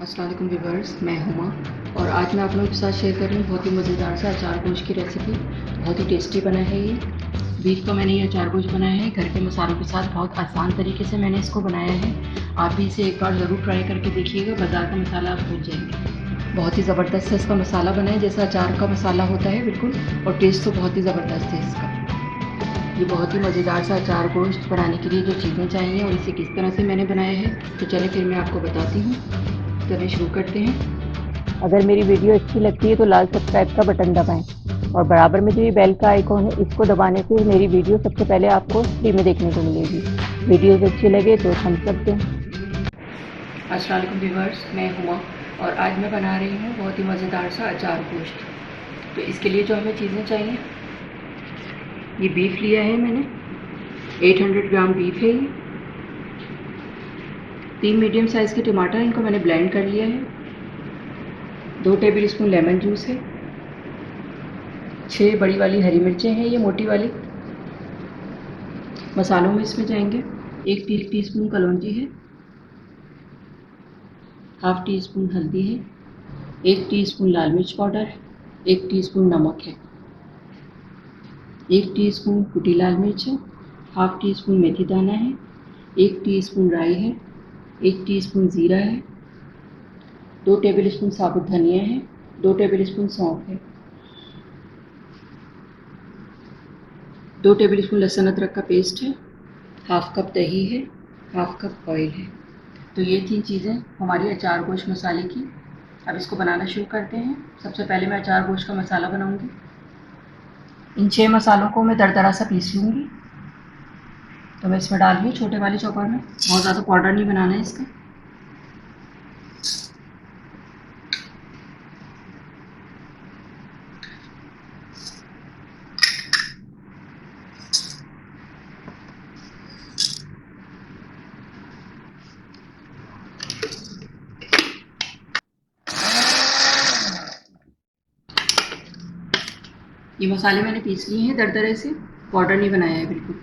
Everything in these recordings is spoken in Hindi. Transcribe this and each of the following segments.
अस्सलाम वालेकुम व्यूअर्स, मैं हुमा और आज मैं आप लोगों के साथ शेयर कर रही हूँ बहुत ही मज़ेदार सा अचार गोश्त की रेसिपी। बहुत ही टेस्टी बना है ये। बीफ का मैंने ये अचार गोश्त बनाया है घर के मसालों के साथ। बहुत आसान तरीके से मैंने इसको बनाया है। आप भी इसे एक बार ज़रूर ट्राई करके देखिएगा। बाज़ार का मसाला आप भूल जाएंगे। बहुत ही ज़बरदस्त है इसका मसाला बना है, जैसा अचार का मसाला होता है बिल्कुल। और टेस्ट तो बहुत ही ज़बरदस्त है इसका। ये बहुत ही मज़ेदार सा अचार गोश्त बनाने के लिए जो चीज़ें चाहिए और इसे किस तरह से मैंने बनाया है, तो चलिए फिर मैं आपको बताती हूँ। चलिए शुरू करते हैं। अगर मेरी वीडियो अच्छी लगती है तो लाल सब्सक्राइब का बटन दबाएं और बराबर में जो ये बेल का आइकॉन है इसको दबाने से मेरी वीडियो सबसे पहले आपको फ्री में देखने को मिलेगी। वीडियोस अच्छी लगे तो थम्स अप दें। अस्सलाम वालेकुम व्यूअर्स, मैं हुमा और आज मैं बना रही हूँ बहुत ही मज़ेदार सा अचार गोश्त। तो इसके लिए जो हमें चीज़ें चाहिए, ये बीफ लिया है मैंने, 800 ग्राम बीफ है ये। 3 मीडियम साइज़ के टमाटर, इनको मैंने ब्लेंड कर लिया है। 2 टेबल स्पून लेमन जूस है। 6 बड़ी वाली हरी मिर्चें हैं, ये मोटी वाली। मसालों में इसमें जाएंगे 1 टीस्पून कलौंजी है, हाफ टी स्पून हल्दी है, 1 टीस्पून लाल मिर्च पाउडर, 1 टीस्पून नमक है, 1 टीस्पून कुटी लाल मिर्च है, हाफ टी स्पून मेथी दाना है, 1 टीस्पून राई है, 1 टीस्पून ज़ीरा है, 2 टेबल स्पून साबुत धनिया है, 2 टेबल स्पून सौंफ है, 2 टेबल स्पून लहसुन अदरक का पेस्ट है, हाफ कप दही है, हाफ कप ऑयल है। तो ये 3 चीज़ें हमारी अचार गोश्त मसाले की। अब इसको बनाना शुरू करते हैं। सबसे पहले मैं अचार गोश्त का मसाला बनाऊंगी। इन 6 मसालों को मैं दरदरा सा पीस लूँगी। तो मैं इसमें डाल रही हूँ छोटे वाले चॉपर में। बहुत ज़्यादा पाउडर नहीं बनाना है इसका। ये मसाले मैंने पीस लिए हैं दरदरे से, पाउडर नहीं बनाया है बिल्कुल।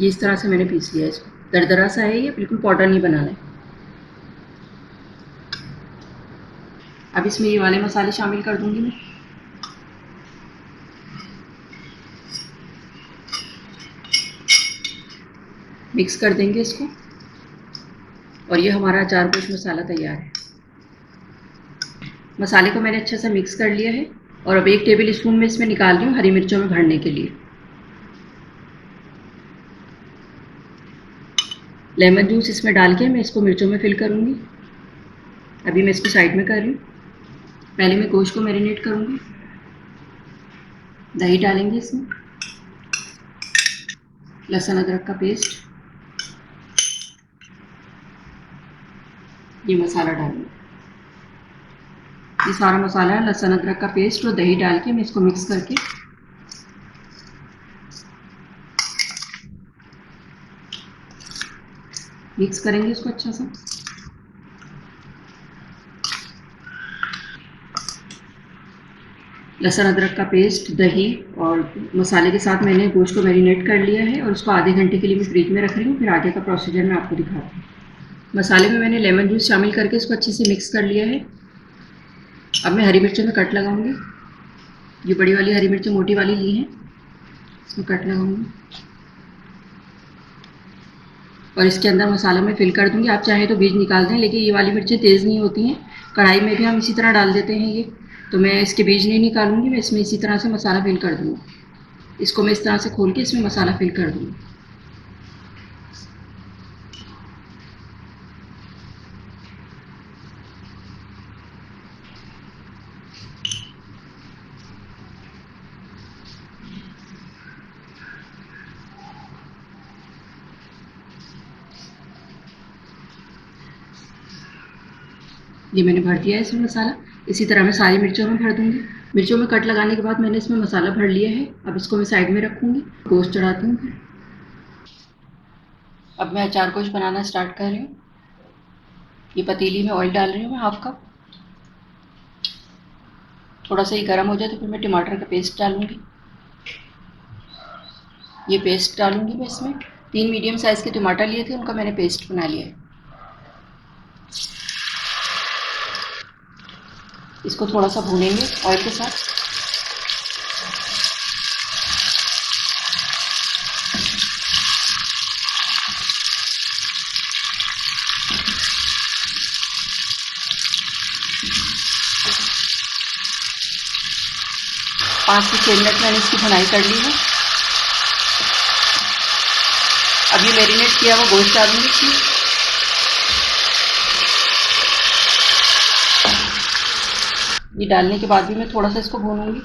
ये इस तरह से मैंने पीस लिया है इसको। दरदरा सा है ये, बिल्कुल पाउडर नहीं बनाना है। अब इसमें ये वाले मसाले शामिल कर दूंगी मैं। मिक्स कर देंगे इसको और ये हमारा अचार गोश्त मसाला तैयार है। मसाले को मैंने अच्छे से मिक्स कर लिया है और अब 1 टेबल स्पून में इसमें निकाल रही हूँ हरी मिर्चों में भरने के लिए। लेमन जूस इसमें डाल के मैं इसको मिर्चों में फिल करूँगी। अभी मैं इसको साइड में कर रही हूँ। पहले मैं गोश्त को मैरिनेट करूँगी। दही डालेंगे इसमें, लहसुन अदरक का पेस्ट, ये मसाला डालूंगी। ये सारा मसाला लहसुन अदरक का पेस्ट और दही डाल के मैं इसको मिक्स करके मिक्स करेंगे इसको अच्छा सा। लहसुन अदरक का पेस्ट, दही और मसाले के साथ मैंने गोश्त को मैरिनेट कर लिया है और उसको आधे घंटे के लिए मैं फ्रिज में रख रही हूँ। फिर आगे का प्रोसीजर मैं आपको दिखाती हूँ। मसाले में मैंने लेमन जूस शामिल करके इसको अच्छे से मिक्स कर लिया है। अब मैं हरी मिर्चों में कट लगाऊंगी। ये बड़ी वाली हरी मिर्चें मोटी वाली ली हैं, इसमें कट लगाऊंगी और इसके अंदर मसाला में फिल कर दूंगी। आप चाहें तो बीज निकाल दें, लेकिन ये वाली मिर्चें तेज़ नहीं होती हैं। कढ़ाई में भी हम इसी तरह डाल देते हैं ये, तो मैं इसके बीज नहीं निकालूंगी। मैं इसमें इसी तरह से मसाला फिल कर दूँगी। इसको मैं इस तरह से खोल के इसमें मसाला फिल कर दूँगी। ये मैंने भर दिया है इसमें मसाला। इसी तरह मैं सारी मिर्चों में भर दूँगी। मिर्चों में कट लगाने के बाद मैंने इसमें मसाला भर लिया है। अब इसको मैं साइड में रखूँगी, गोश्त चढ़ाती हूँ फिर। अब मैं अचार गोश्त बनाना स्टार्ट कर रही हूँ। ये पतीली में ऑयल डाल रही हूँ मैं, हाफ कप। थोड़ा सा ये गर्म हो जाए तो फिर मैं टमाटर का पेस्ट डालूँगी। ये पेस्ट डालूँगी मैं इसमें। 3 मीडियम साइज़ के टमाटर लिए थे, उनका मैंने पेस्ट बना लिया है। इसको थोड़ा सा भूनेंगे ऑयल के साथ। पाँच से 6 मिनट मैंने इसकी भुनाई कर ली है। अब ये मैरिनेट किया हुआ गोश्त डालूंगी इसमें। ये डालने के बाद भी मैं थोड़ा सा इसको भूनूंगी।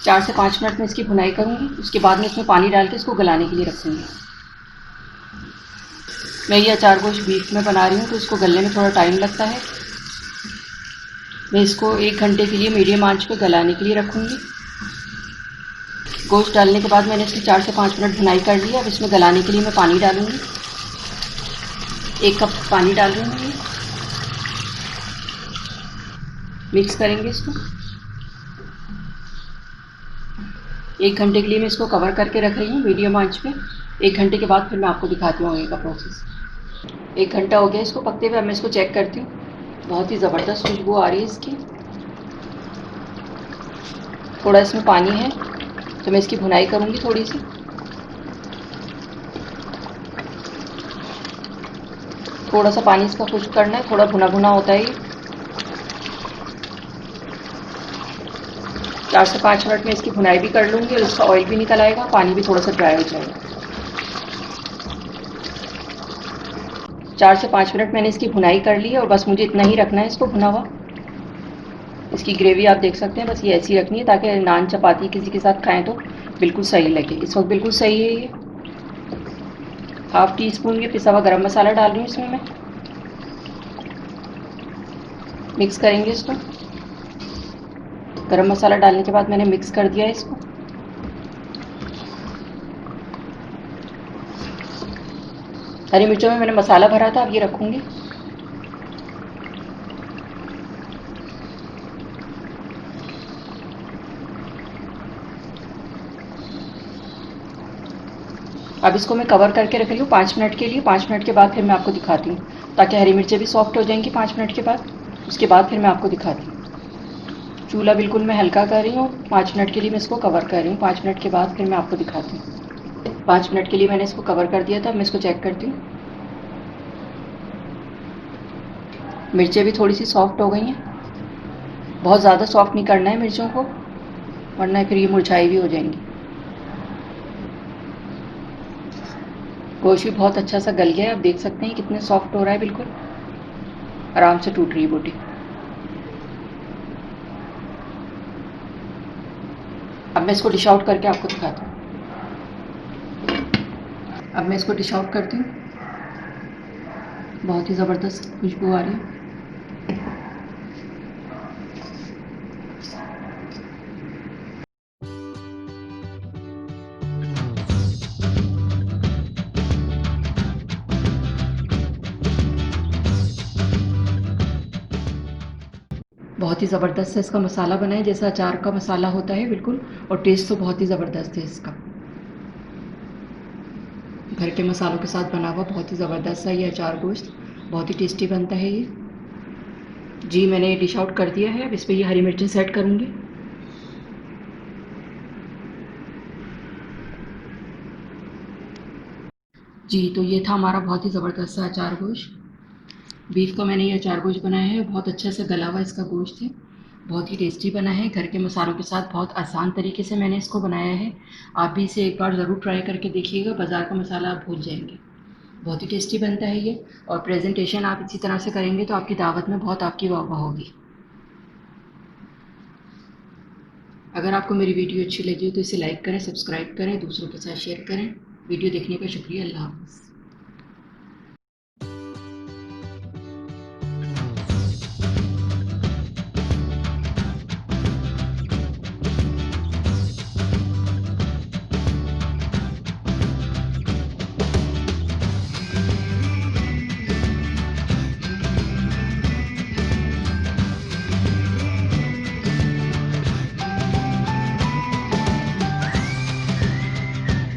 चार से 5 मिनट में इसकी भुनाई करूंगी। उसके बाद में इसमें पानी डाल के इसको गलाने के लिए रखूंगी। मैं ये अचार गोश्त बीफ में बना रही हूँ तो इसको गलने में थोड़ा टाइम लगता है। मैं इसको 1 घंटे के लिए मीडियम आंच पे गलाने के लिए रखूँगी। गोश्त डालने के बाद मैंने इसकी 4 से 5 मिनट भुनाई कर ली है। अब इसमें गलाने के लिए मैं पानी डालूँगी। 1 कप पानी डाल रही हूँ। मिक्स करेंगे इसको। 1 घंटे के लिए मैं इसको कवर करके रख रही हूँ मीडियम आंच पे। 1 घंटे के बाद फिर मैं आपको दिखाती हूँ आगे का प्रोसेस। 1 घंटा हो गया इसको पकते हुए। अब मैं इसको चेक करती हूँ। बहुत ही ज़बरदस्त खुशबू आ रही है इसकी। थोड़ा इसमें पानी है तो मैं इसकी भुनाई करूँगी थोड़ी सी। थोड़ा सा पानी इसका खुश्क करना है, थोड़ा भुना भुना होता है ये। 4 से 5 मिनट में इसकी भुनाई भी कर लूँगी और इसका ऑयल भी निकल आएगा, पानी भी थोड़ा सा ड्राई हो जाएगा। 4 से 5 मिनट मैंने इसकी भुनाई कर ली है और बस मुझे इतना ही रखना है इसको भुना हुआ। इसकी ग्रेवी आप देख सकते हैं, बस ये ऐसी रखनी है ताकि नान चपाती किसी के साथ खाएं तो बिल्कुल सही लगे। इस वक्त बिल्कुल सही है ये। हाफ टी स्पून ये पिसा हुआ गरम मसाला डाल रही हूँ इसमें मैं। मिक्स करेंगे इसको। गरम मसाला डालने के बाद मैंने मिक्स कर दिया है इसको। हरी मिर्चों में मैंने मसाला भरा था, अब ये रखूँगी। अब इसको मैं कवर करके रख रही हूँ 5 मिनट के लिए। 5 मिनट के बाद फिर मैं आपको दिखाती हूँ ताकि हरी मिर्चें भी सॉफ्ट हो जाएंगी 5 मिनट के बाद। उसके बाद फिर मैं आपको दिखाती हूँ। चूल्हा बिल्कुल मैं हल्का कर रही हूँ। 5 मिनट के लिए मैं इसको कवर कर रही हूँ। 5 मिनट के बाद फिर मैं आपको दिखाती हूँ। 5 मिनट के लिए मैंने इसको कवर कर दिया था। मैं इसको चेक करती हूँ। मिर्चें भी थोड़ी सी सॉफ्ट हो गई हैं। बहुत ज़्यादा सॉफ्ट नहीं करना है मिर्चों को, वरना फिर ये मुरझाई भी हो जाएंगी। गोश्त भी बहुत अच्छा सा गल गया है। आप देख सकते हैं कितने सॉफ्ट हो रहा है, बिल्कुल आराम से टूट रही है बोटी। अब मैं इसको डिश आउट करके आपको दिखाती हूँ। अब मैं इसको डिश आउट करती हूँ। बहुत ही ज़बरदस्त खुशबू आ रही है। बहुत ही ज़बरदस्त इसका मसाला बना है, जैसा अचार का मसाला होता है बिल्कुल। और टेस्ट तो बहुत ही ज़बरदस्त है इसका। घर के मसालों के साथ बना हुआ बहुत ही ज़बरदस्त है ये अचार गोश्त। बहुत ही टेस्टी बनता है ये। जी मैंने ये डिश आउट कर दिया है। अब इस पर ये हरी मिर्चें सेट करूँगी। जी तो ये था हमारा बहुत ही ज़बरदस्त सा अचार गोश्त। बीफ का मैंने ये अचार गोश्त बनाया है। बहुत अच्छा सा गला हुआ इसका गोश्त है। बहुत ही टेस्टी बना है। घर के मसालों के साथ बहुत आसान तरीके से मैंने इसको बनाया है। आप भी इसे एक बार ज़रूर ट्राई करके देखिएगा। बाज़ार का मसाला आप भूल जाएंगे। बहुत ही टेस्टी बनता है ये। और प्रेजेंटेशन आप इसी तरह से करेंगे तो आपकी दावत में बहुत आपकी वाह वाह होगी। अगर आपको मेरी वीडियो अच्छी लगी हो तो इसे लाइक करें, सब्सक्राइब करें, दूसरों के साथ शेयर करें। वीडियो देखने का शुक्रिया। अल्लाह हाफ़िज़।